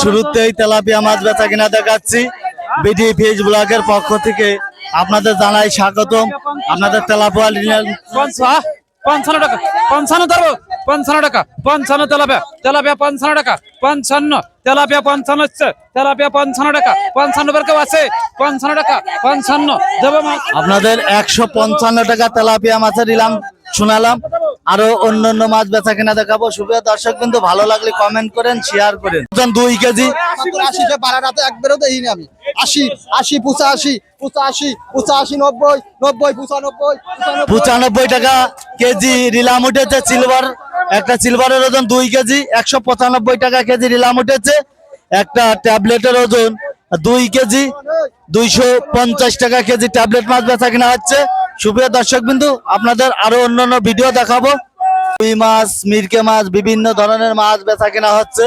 শুরুতেই তেলাপিয়া মাছ বেচা কিনা দেখাচ্ছি। বিডি ফিশ ব্লগের পক্ষ থেকে আপনাদের জানাই স্বাগতম। আপনাদের তেলাপিয়া 55 টাকা, 55 ধরবো, 55 টাকা, 55 তেলাপিয়া, তেলাপিয়া 55 টাকা, 55 তেলাপিয়া, 55 হচ্ছে তেলাপিয়া, 55 টাকা, 55 বের কেউ আছে, 55 টাকা, 55 দেবো মাছ। আপনাদের 155 টাকা তেলাপিয়া মাছের দিলাম শোনালাম। আরো অন্যান্য মাছ বেচা কিনা দেখাবো। সুপ্রিয় দর্শক কিন্তু ভালো লাগলে কমেন্ট করেন, শেয়ার করেন। 2 কেজি 80 বারাটাতে একবারও দেখিনি আমি। 80 80 85 85 85 90 90 95 95 টাকা কেজি রিলাম উঠেছে। সিলভার একটা সিলভারের ওজন 2 কেজি 195 টাকা কেজি রিলাম উঠেছে। একটা ট্যাবলেটের ওজন 2 কেজি 250 টাকা কেজি ট্যাবলেট মাছ বেচা কিনা হচ্ছে। সুপ্রিয় দর্শক বিন্দু আপনাদের আরো অন্যান্য ভিডিও দেখাবো। রুই মাছ, মিরকে মাছ, বিভিন্ন ধরনের মাছ বেচা কিনা হচ্ছে।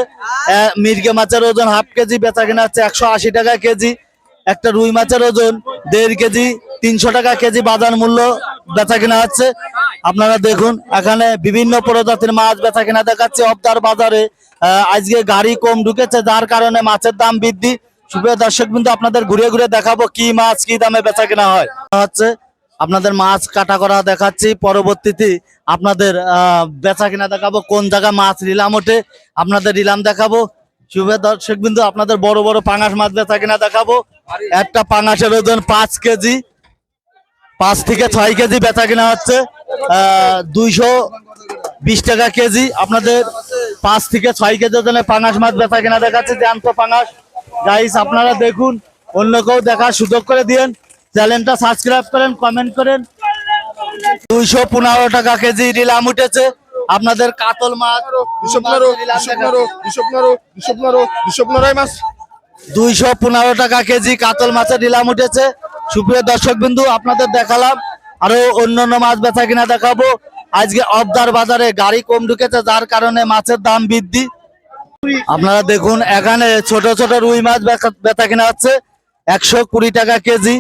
মিরকে মাছের ওজন হাফ কেজি বেচা কিনা হচ্ছে 180 টাকা কেজি। একটা রুই মাছের ওজন 1.5 কেজি 300 টাকা কেজি বাজার মূল্য বেচা কিনা হচ্ছে। আপনারা দেখুন এখানে বিভিন্ন প্রজাতির মাছ বেচা কিনা দেখাচ্ছে। অবদার বাজারে আজকে গাড়ি কম ঢুকেছে, যার কারণে মাছের দাম বৃদ্ধি। সুপ্রিয় দর্শক বিন্দু আপনাদের ঘুরে ঘুরে দেখাবো কি মাছ কি দামে বেচা কিনা হয় হচ্ছে। আপনাদের মাছ কাটা করা দেখাচ্ছি। পরবর্তীতে আপনাদের বেচা কিনা দেখাবো। কোন জায়গায় মাছ রিলাম ওঠে আপনাদের রিলাম দেখাবো। শুভ দর্শক বিন্দু আপনাদের বড় বড় পাঙাশ মাছ বেচা কিনা দেখাবো। একটা পাঙাশের ওজন 5 কেজি 5 থেকে 6 কেজি বেচা কিনা হচ্ছে 220 টাকা কেজি। আপনাদের 5 থেকে 6 কেজি ওজনে পাঙাশ মাছ বেচা কিনা দেখাচ্ছে। জ্যান্ত পাঙাশ গাইস আপনারা দেখুন, অন্য কেউ দেখার সুযোগ করে দিয়েন। চ্যানেলটা সাবস্ক্রাইব করেন, কমেন্ট করেন। 215 টাকা কেজি রিলাম উঠেছে। আপনাদের কাতল মাছ 215 টাকা কেজি কাতল মাছের রিলাম উঠেছে। সুপ্রিয় দর্শক বিন্দু আপনাদের দেখালাম। আরো অন্যান্য মাছ বেচা কিনা দেখাবো। আজকে অবদার বাজারে গাড়ি কম ঢুকেছে, যার কারণে মাছের দাম বৃদ্ধি। আপনারা দেখুন এখানে ছোট ছোট রুই মাছ বেচা কিনা হচ্ছে 120 টাকা কেজি।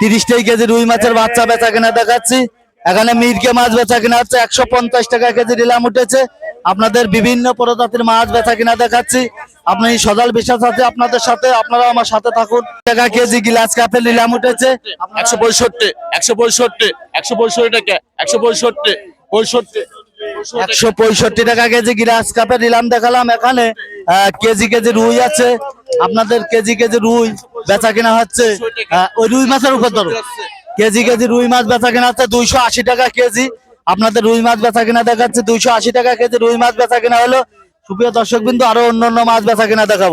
30 কেজি রুই মাছের বাচ্চা বেচা কিনা দেখাচ্ছি। এখানে মিরকে মাছ বেচা কিনা হচ্ছে 150 টাকা কেজি রিলাম উঠেছে। আপনাদের বিভিন্ন প্রজাতির মাছ বেচা কিনা দেখাচ্ছি। আপনি সজাল বিশ্বাস আছে আপনাদের সাথে, আপনারা আমার সাথে থাকুন। টাকা কেজি গ্লাস কাপের রিলাম উঠেছে 165 165 165 টাকা 165 165 টাকা কেজি গ্লাস কাপের রিলাম দেখালাম। এখানে কেজি কেজি রুই আছে। আপনাদের কেজি কেজি রুই বেচা কিনা হচ্ছে ওই রুই মাছের উপর ধরো। কেজি কেজি রুই মাছ বেচা কিনা হচ্ছে 280 টাকা কেজি। আপনাদের রুই মাছ বেচা কিনা দেখাচ্ছে 280 টাকা কেজি রুই মাছ বেচা কিনা হলো। সুপ্রিয় দর্শক বিন্দু আরো অন্যান্য মাছ বেচা কিনা দেখাবো।